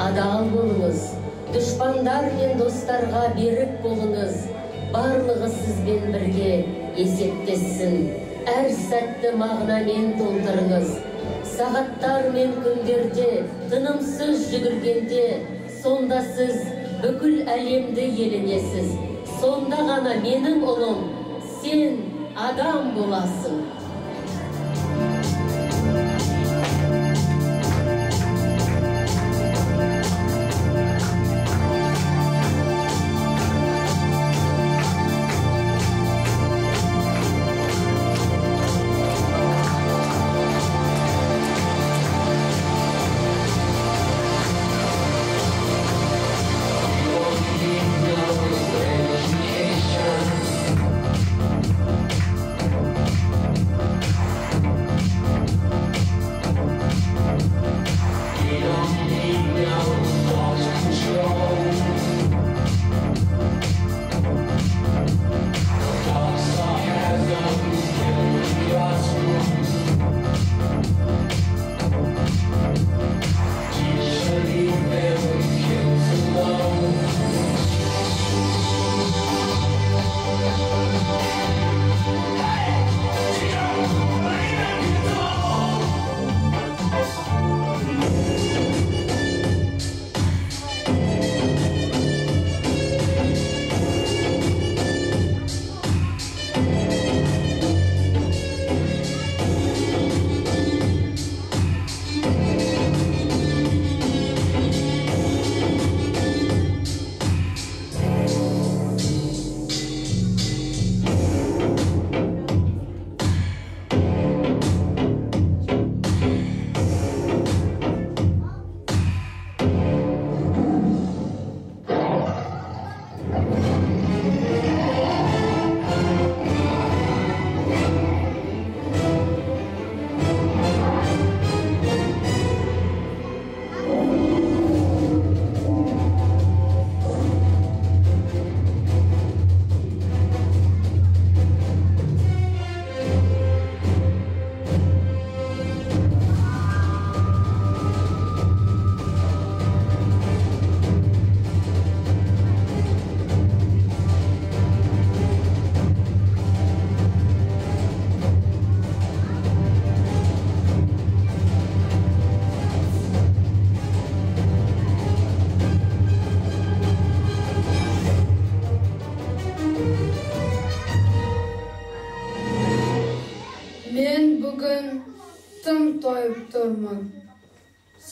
адал болыңыз. Дұшпандар мен достарға берік болыңыз. Барлығы сізбен бірге есептесін. Әр сәтті мағынамен толтырыңыз. Сағаттар мен күндерде, тынымсыз жүгіргенде, сонда сіз бүкіл әлемді еленесіз. Сонда ғана менің ұлым, сен адам боласың.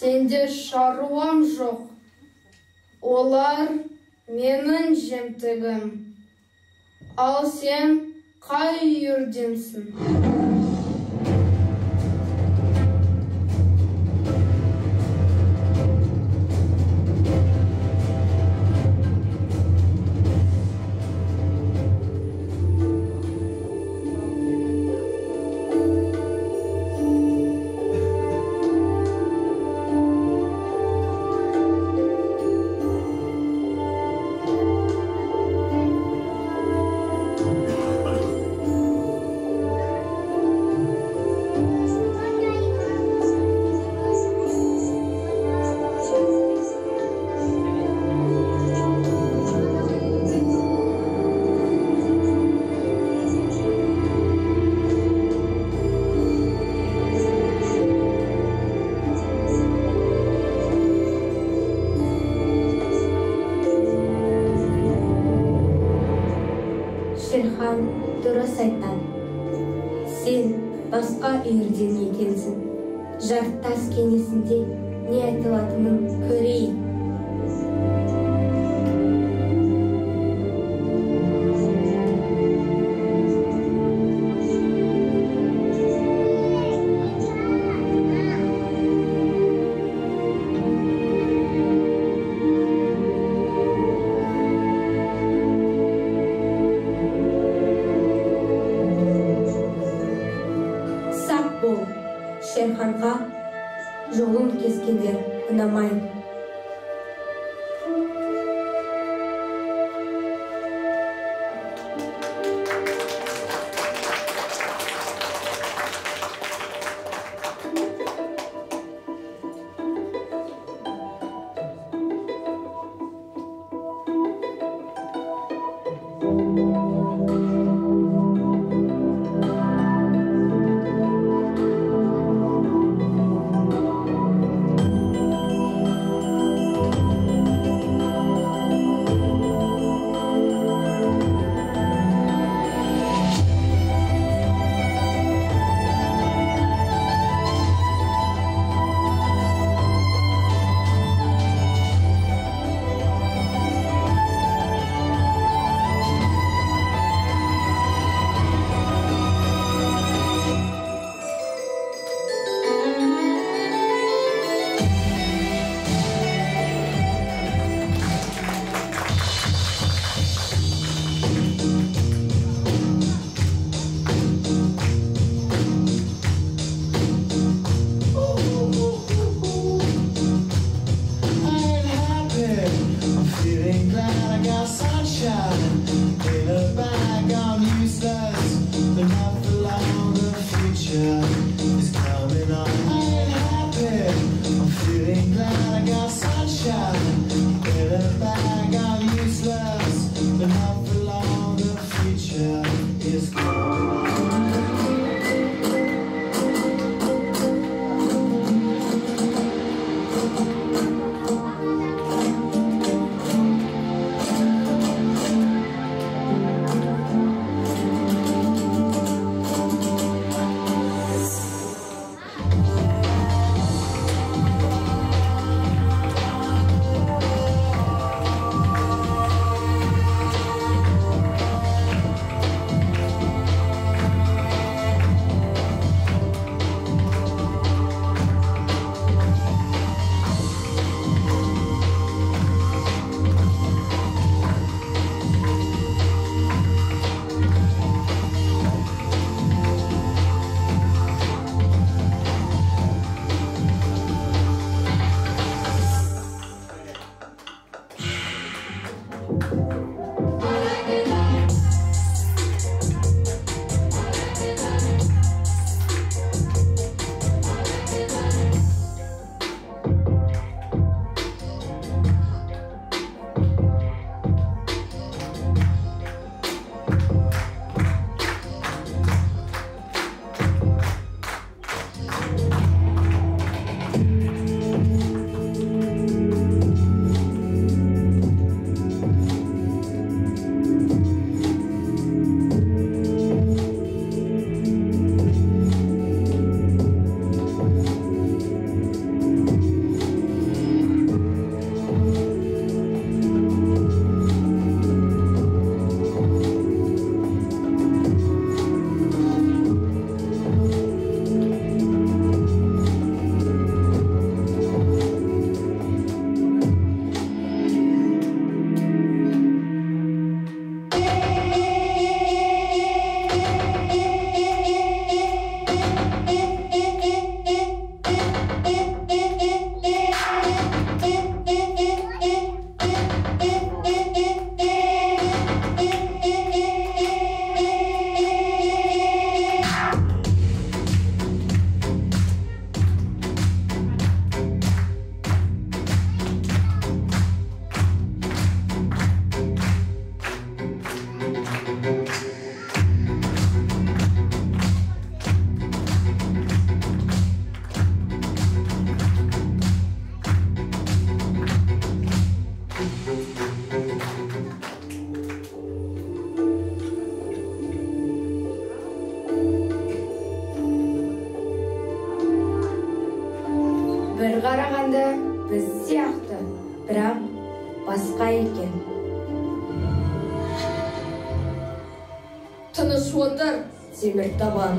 Сенде шаруам жоқ, олар менің жемтігім. Ал сен қай үйірденсің? Шерхан дұрыс айтқан. Сен басқа үйірден екенсің. Жартас кеңесінде не айтылатынын көрейін. Шерханға жолын кескендер ұнамайды. feeling glad I got sunshine in a bag. I'm useless, but not for long. The future is coming on. I ain't happy. I'm feeling glad I got sunshine in a bag. I'm useless, but not for long. The future is coming on. Bir qaraganda biz сияқты, бірақ басқа екен. Тыныш отыр, Темір табан.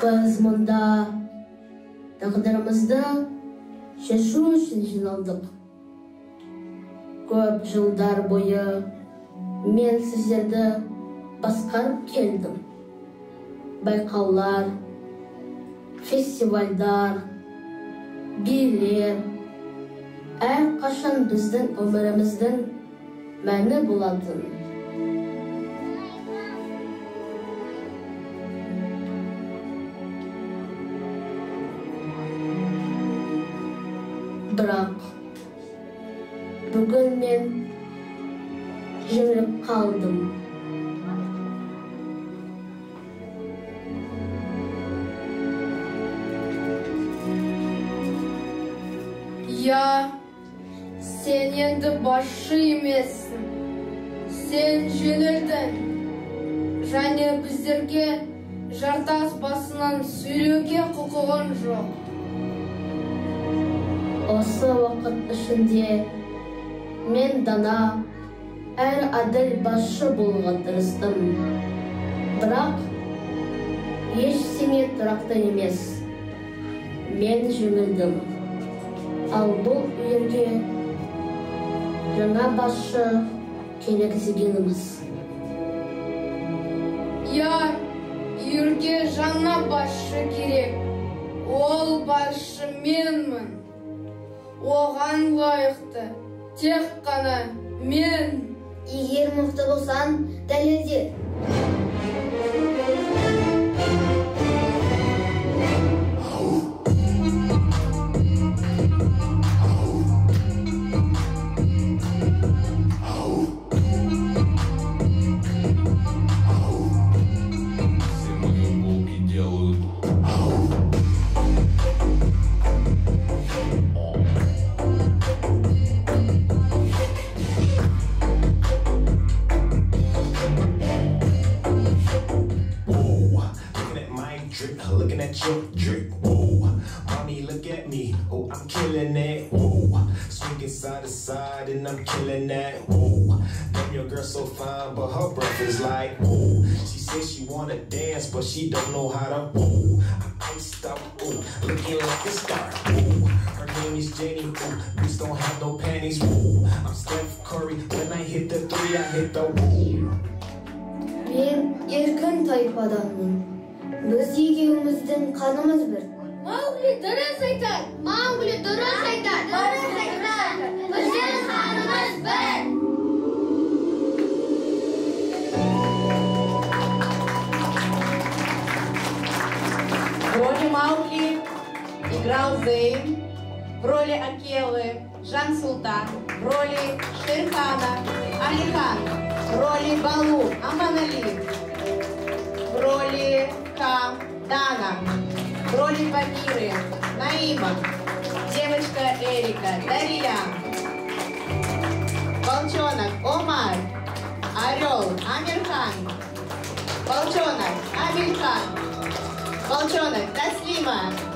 Biz мұнда тағдырымызды шешу үшін жиналдық. Көп жылдар бойы мен сіздерді басқарып келдім. Байқаулар, фестивальдар, билер, әрқашан біздің өміріміздің мәні болатын. Бірақ бүгін мен жеңіліп қалдым. Я, сен енді басшы емессің. Сен жөнелдің. Және біздерге жартас басынан сөйлеуге құқығың жоқ. Осы уақыт ішінде мен дана, әр әділ басшы болуға тырыстым. Бірақ ештеңе тұрақты емес. Мен жеңілдім. Ал бұл үйірге жаңа басшы келгізгеніміз. Я, үйірге жаңа басшы керек. Ол басшы менмін. Оған лайықты тек қана мен. Егер мықты болсаң, дәлелде. Looking at your drip, whoa. Mommy, look at me, oh, I'm killing it, whoa. Swinging side to side and I'm killing that, whoa. Damn, your girl so fine, but her breath is like, whoa. She says she wanna dance, but she don't know how to, whoa. I'm iced out, ooh, looking like a star, whoa. Her name is Jenny, ooh, bitch don't have no panties, whoa. I'm Steph Curry, when I hit the three, I hit the whoa. Мен еркін тайпаданмын. Біз екеуміздің қанымыз бір. Маугли дұрыс айтады. Маугли дұрыс айтады. Дұрыс айтады. Біздің қанымыз бір. В роли Маугли играл Зейн, в роли Акелы Жан Султан, в роли Шерхана Алихан, в роли Балу Аманали, в роли Кам Дана, в роли Памиры Наима, девочка Эрика Дарья, волчонок Омар, орел Амирхан, волчонок Амельхан, волчонок Таслима.